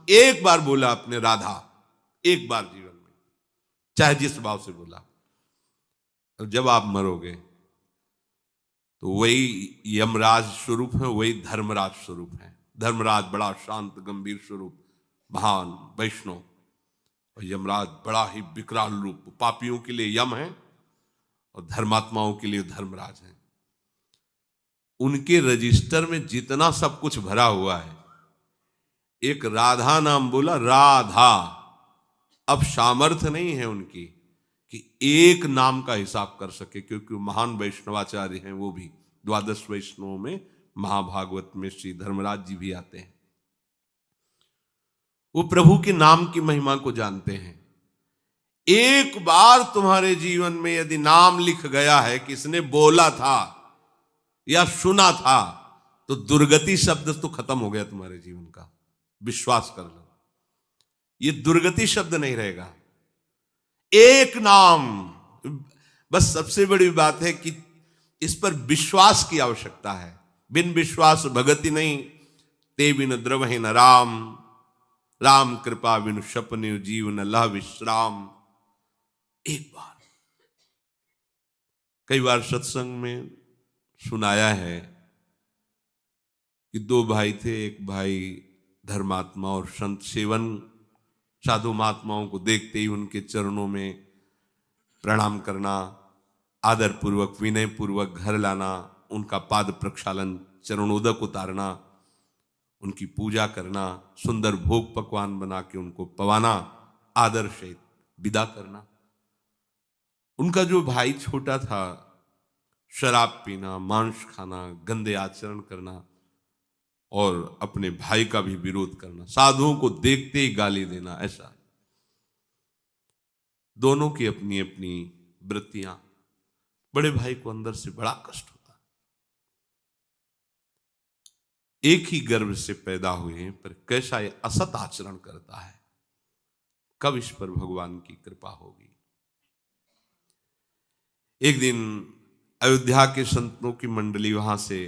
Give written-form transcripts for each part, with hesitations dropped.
एक बार बोला अपने राधा, एक बार जीवन में, चाहे जिस भाव से बोला। और जब आप मरोगे तो वही यमराज स्वरूप है, वही धर्मराज स्वरूप है। धर्मराज बड़ा शांत गंभीर स्वरूप, महान वैष्णव, और यमराज बड़ा ही विकराल रूप। पापियों के लिए यम है और धर्मात्माओं के लिए धर्मराज है। उनके रजिस्टर में जितना सब कुछ भरा हुआ है, एक राधा नाम बोला, राधा। अब सामर्थ्य नहीं है उनकी कि एक नाम का हिसाब कर सके, क्योंकि महान वैष्णवाचार्य हैं। वो भी द्वादश वैष्णवों में महाभागवत में श्री धर्मराज जी भी आते हैं। वो प्रभु के नाम की महिमा को जानते हैं। एक बार तुम्हारे जीवन में यदि नाम लिख गया है, किसने बोला था या सुना था, तो दुर्गति शब्द तो खत्म हो गया तुम्हारे जीवन का। विश्वास कर लो, ये दुर्गति शब्द नहीं रहेगा। एक नाम, बस सबसे बड़ी बात है कि इस पर विश्वास की आवश्यकता है। बिन विश्वास भगति नहीं, ते बिन द्रवहि न राम। राम कृपा बिनु सपने जीवन लह विश्राम। एक बार, कई बार सत्संग में सुनाया है कि दो भाई थे। एक भाई धर्मात्मा और संत सेवन, साधु महात्माओं को देखते ही उनके चरणों में प्रणाम करना, आदर पूर्वक विनय पूर्वक घर लाना, उनका पाद प्रक्षालन, चरणोदक उतारना, उनकी पूजा करना, सुंदर भोग पकवान बना के उनको पवाना, आदर सहित विदा करना। उनका जो भाई छोटा था, शराब पीना, मांस खाना, गंदे आचरण करना और अपने भाई का भी विरोध करना, साधुओं को देखते ही गाली देना, ऐसा। दोनों की अपनी अपनी वृत्तियां। बड़े भाई को अंदर से बड़ा कष्ट होता। एक ही गर्भ से पैदा हुए, पर कैसा ये असत आचरण करता है। कब इस पर भगवान की कृपा होगी। एक दिन अयोध्या के संतों की मंडली वहां से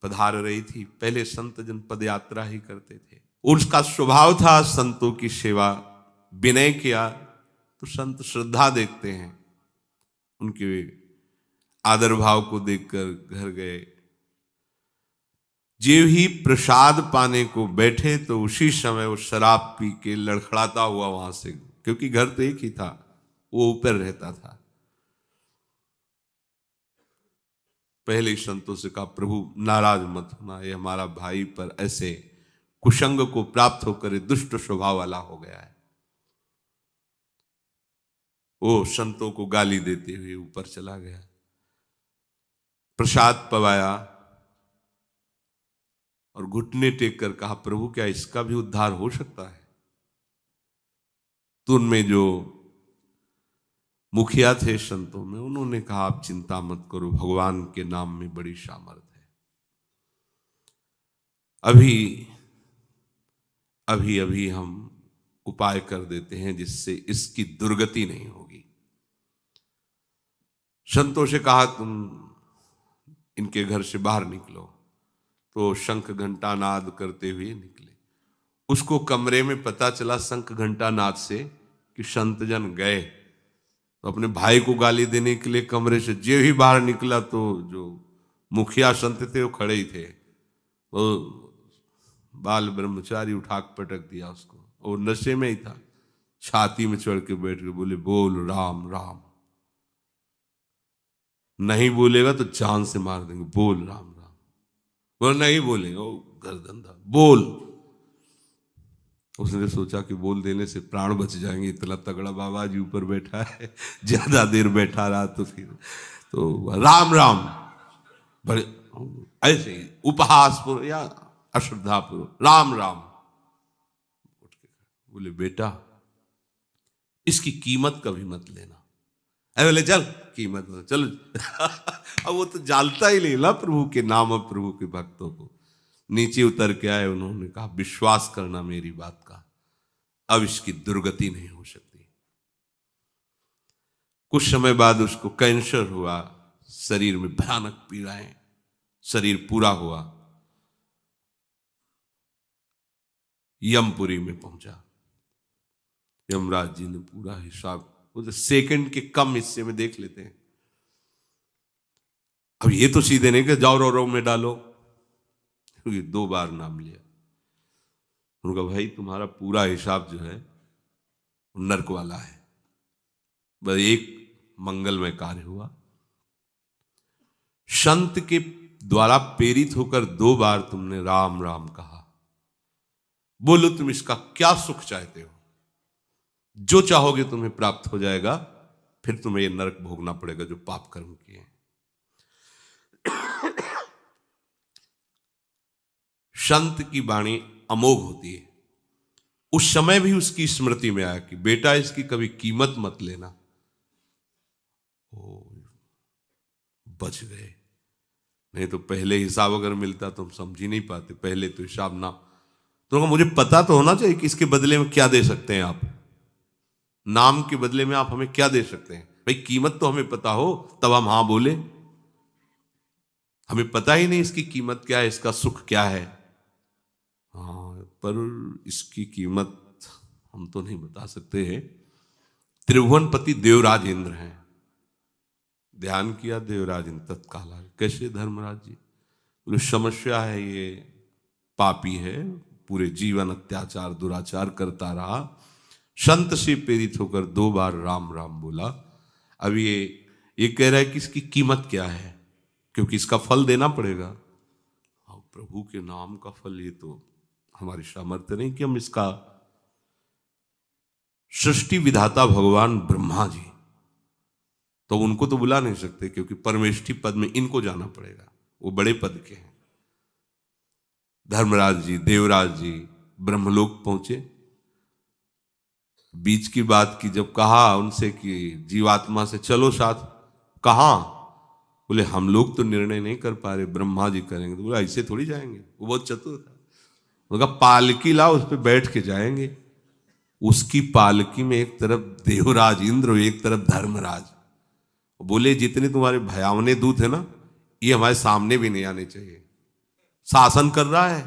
पधार रही थी। पहले संत जन पद यात्रा ही करते थे। उसका स्वभाव था संतों की सेवा। विनय किया तो संत श्रद्धा देखते हैं, उनके आदर भाव को देखकर घर गए। जो ही प्रसाद पाने को बैठे तो उसी समय वो शराब पी के लड़खड़ाता हुआ वहां से, क्योंकि घर तो एक ही था, वो ऊपर रहता था। पहले ही संतों से कहा, प्रभु नाराज मत होना, ये हमारा भाई पर ऐसे कुसंग को प्राप्त होकर दुष्ट स्वभाव वाला हो गया है। वो संतों को गाली देते हुए ऊपर चला गया। प्रसाद पवाया और घुटने टेक कर कहा, प्रभु क्या इसका भी उद्धार हो सकता है। तो उनमें जो मुखिया थे संतों में, उन्होंने कहा, आप चिंता मत करो, भगवान के नाम में बड़ी सामर्थ्य है। अभी हम उपाय कर देते हैं जिससे इसकी दुर्गति नहीं होगी। संतों से कहा, तुम इनके घर से बाहर निकलो। तो शंख घंटा नाद करते हुए निकले। उसको कमरे में पता चला शंख घंटा नाद से कि संत जन गए। तो अपने भाई को गाली देने के लिए कमरे से जो ही बाहर निकला तो जो मुखिया संत थे वो खड़े ही थे। वो बाल ब्रह्मचारी उठा पटक दिया उसको। वो नशे में ही था, छाती में चढ़ के बैठ के बोले, बोल राम राम। नहीं बोलेगा तो जान से मार देंगे, बोल राम राम। वो नहीं बोलेगा, वो गर्दन था, बोल। उसने सोचा कि बोल देने से प्राण बच जाएंगे, इतना तगड़ा बाबा जी ऊपर बैठा है, ज्यादा देर बैठा रहा तो फिर तो राम राम बड़े ऐसे ही उपहास पूर्व या अश्रद्धा पूर्व राम राम। उठ के बोले, बेटा इसकी कीमत कभी मत लेना। बोले, चल कीमत मत, चलो। अब वो तो जानता ही नहीं ना प्रभु के नाम और प्रभु के भक्तों को। नीचे उतर के आए, उन्होंने कहा, विश्वास करना मेरी बात का, अब इसकी दुर्गति नहीं हो सकती। कुछ समय बाद उसको कैंसर हुआ, शरीर में भयानक पीड़ाएं, शरीर पूरा हुआ। यमपुरी में पहुंचा। यमराज जी ने पूरा हिसाब उस सेकंड के कम हिस्से में देख लेते हैं। अब ये तो सीधे नहीं कि जाओ रो रो में डालो, क्योंकि 2 बार नाम लिया। उनका भाई तुम्हारा पूरा हिसाब जो है नर्क वाला है, बस एक मंगलमय कार्य हुआ। संत के द्वारा प्रेरित होकर 2 बार तुमने राम राम कहा, बोलो तुम इसका क्या सुख चाहते हो, जो चाहोगे तुम्हें प्राप्त हो जाएगा, फिर तुम्हें ये नरक भोगना पड़ेगा जो पाप कर्म किए। संत की वाणी अमोघ होती है। उस समय भी उसकी स्मृति में आया कि बेटा इसकी कभी कीमत मत लेना। ओ, बच गए, नहीं तो पहले हिसाब अगर मिलता तो हम समझ ही नहीं पाते। पहले तो हिसाब ना, तो मुझे पता तो होना चाहिए कि इसके बदले में क्या दे सकते हैं आप, नाम के बदले में आप हमें क्या दे सकते हैं। भाई कीमत तो हमें पता हो तब हम हाँ बोले। हमें पता ही नहीं इसकी कीमत क्या है, इसका सुख क्या है। हाँ, पर इसकी कीमत हम तो नहीं बता सकते हैं। त्रिभुवनपति देवराज इंद्र हैं। ध्यान किया देवराज इंद्र तत्काल कैसे धर्मराज जी, बोले समस्या है, ये पापी है, पूरे जीवन अत्याचार दुराचार करता रहा, संत से प्रेरित होकर 2 बार राम राम बोला। अब ये कह रहा है कि इसकी कीमत क्या है, क्योंकि इसका फल देना पड़ेगा। प्रभु के नाम का फल, ये तो हमारी सामर्थ्य नहीं कि हम इसका। सृष्टि विधाता भगवान ब्रह्मा जी, तो उनको तो बुला नहीं सकते क्योंकि परमेष्ठी पद में इनको जाना पड़ेगा, वो बड़े पद के हैं। धर्मराज जी देवराज जी ब्रह्मलोक पहुंचे। बीच की बात की जब कहा उनसे कि जीवात्मा से चलो साथ, कहां, बोले हम लोग तो निर्णय नहीं कर पा रहे, ब्रह्मा जी करेंगे। तो बोले ऐसे थोड़ी जाएंगे, वो बहुत चतुर था। उनका पालकी लाओ, उस पर बैठ के जाएंगे। उसकी पालकी में एक तरफ देवराज इंद्र, एक तरफ धर्मराज। बोले जितने तुम्हारे भयावने दूत है ना, ये हमारे सामने भी नहीं आने चाहिए। शासन कर रहा है,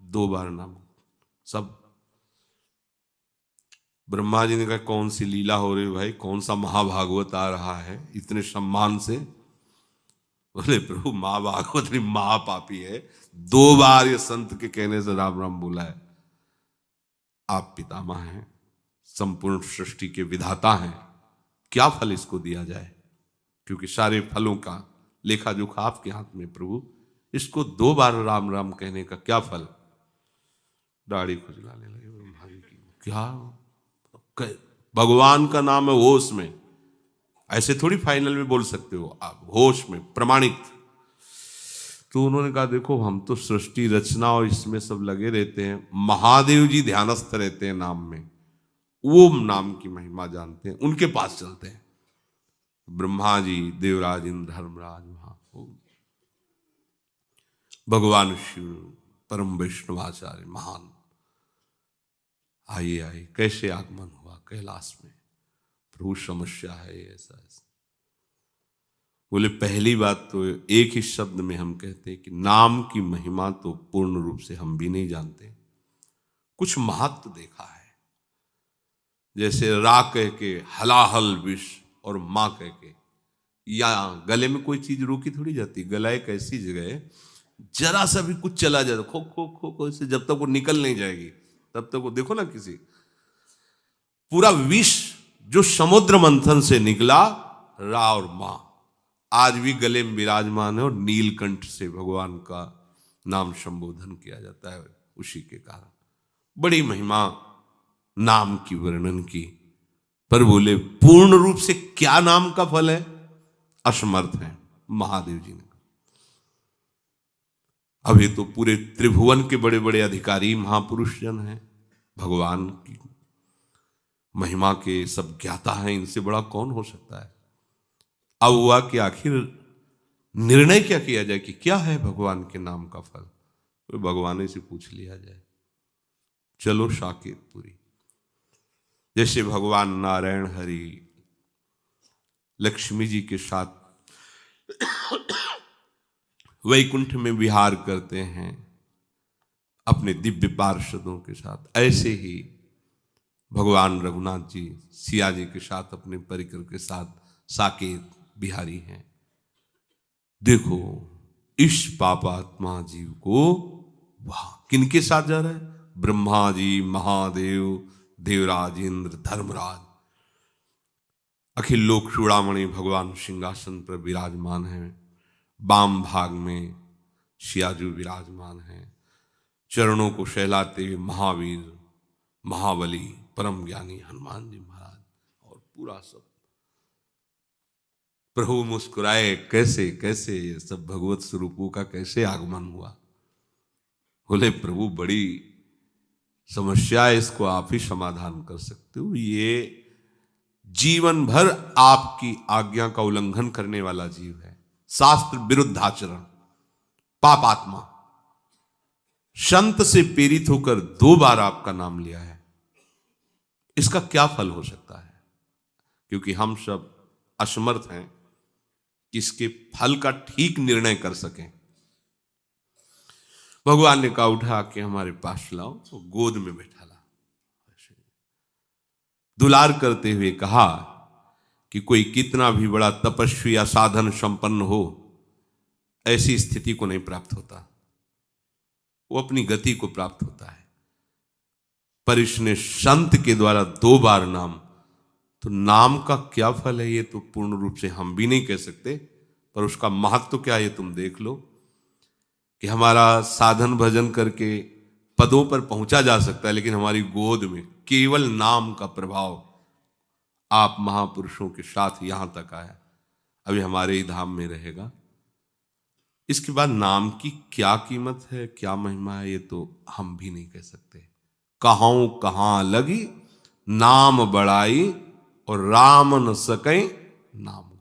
2 बार नाम सब। ब्रह्मा जी ने कहा कौन सी लीला हो रही भाई, कौन सा महाभागवत आ रहा है इतने सम्मान से। बोले प्रभु महाभागवत नहीं, महापापी है, 2 बार ये संत के कहने से राम राम बोला है। आप पितामह हैं, संपूर्ण सृष्टि के विधाता हैं, क्या फल इसको दिया जाए, क्योंकि सारे फलों का लेखा जोखा आपके हाथ में प्रभु। इसको 2 बार राम राम कहने का क्या फल। दाढ़ी खुजलाने लगे ब्रह्मा जी की। क्या भगवान का नाम है होश में, ऐसे थोड़ी फाइनल में बोल सकते हो आप, होश में प्रमाणित। तो उन्होंने कहा देखो हम तो सृष्टि रचना और इसमें सब लगे रहते हैं, महादेव जी ध्यानस्थ रहते हैं नाम में, वो नाम की महिमा जानते हैं, उनके पास चलते हैं। ब्रह्मा जी देवराज इंद्र धर्मराज वहां, भगवान शिव परम वैष्णवाचार्य महान आइए कैसे आगमन हुआ कैलाश में। प्रभु समस्या है ऐसा ऐसा। बोले पहली बात तो एक ही शब्द में हम कहते हैं कि नाम की महिमा तो पूर्ण रूप से हम भी नहीं जानते, कुछ महत्व देखा है। जैसे रा कह के हलाहल विष और माँ कह के, या गले में कोई चीज रोकी थोड़ी जाती। गला एक ऐसी जगह है, जरा सा भी कुछ चला जाए खो खो खो खो से, जब तक वो निकल नहीं जाएगी तब तक वो, देखो ना किसी पूरा विष जो समुद्र मंथन से निकला, रा और माँ आज भी गले में विराजमान है, और नीलकंठ से भगवान का नाम संबोधन किया जाता है उसी के कारण। बड़ी महिमा नाम की वर्णन की, पर बोले पूर्ण रूप से क्या नाम का फल है, असमर्थ है महादेव जी ने। अब ये तो पूरे त्रिभुवन के बड़े बड़े अधिकारी महापुरुष जन हैं, भगवान की महिमा के सब ज्ञाता हैं, इनसे बड़ा कौन हो सकता है। अब हुआ कि आखिर निर्णय क्या किया जाए कि क्या है भगवान के नाम का फल। तो भगवान से पूछ लिया जाए, चलो साकेतपुरी। जैसे भगवान नारायण हरि लक्ष्मी जी के साथ वैकुंठ में विहार करते हैं, अपने दिव्य पार्षदों के साथ। ऐसे ही भगवान रघुनाथ जी सिया जी के साथ अपने परिकर के साथ साकेत बिहारी हैं। देखो इस पापात्मा जीव को वहां किनके साथ जा रहा है? ब्रह्मा जी, महादेव, देवराज इंद्र, धर्मराज, अखिल लोक चूड़ामणि भगवान सिंहासन पर विराजमान हैं। वाम भाग में सियाजू विराजमान हैं। चरणों को सहलाते हुए महावीर, महाबली, परम ज्ञानी हनुमान जी महाराज और पूरा सब। प्रभु मुस्कुराए, कैसे कैसे ये सब भगवत स्वरूपों का कैसे आगमन हुआ। बोले प्रभु बड़ी समस्या है, इसको आप ही समाधान कर सकते हो। ये जीवन भर आपकी आज्ञा का उल्लंघन करने वाला जीव है, शास्त्र विरुद्ध आचरण, पापात्मा। संत से प्रेरित होकर 2 बार आपका नाम लिया है, इसका क्या फल हो सकता है? क्योंकि हम सब असमर्थ हैं कि इसके फल का ठीक निर्णय कर सकें। भगवान ने कहा उठा के हमारे पास लाओ, तो गोद में बैठा ला। दुलार करते हुए कहा कि कोई कितना भी बड़ा तपस्वी या साधन संपन्न हो, ऐसी स्थिति को नहीं प्राप्त होता, वो अपनी गति को प्राप्त होता है। पर इसने संत के द्वारा 2 बार नाम, तो नाम का क्या फल है ये तो पूर्ण रूप से हम भी नहीं कह सकते, पर उसका महत्व क्या है ये तुम देख लो कि हमारा साधन भजन करके पदों पर पहुंचा जा सकता है, लेकिन हमारी गोद में केवल नाम का प्रभाव आप महापुरुषों के साथ यहां तक आया, अभी हमारे ही धाम में रहेगा। इसके बाद नाम की क्या कीमत है, क्या महिमा है, ये तो हम भी नहीं कह सकते। कहां कहां लगी नाम बड़ाई और राम न सके नाम।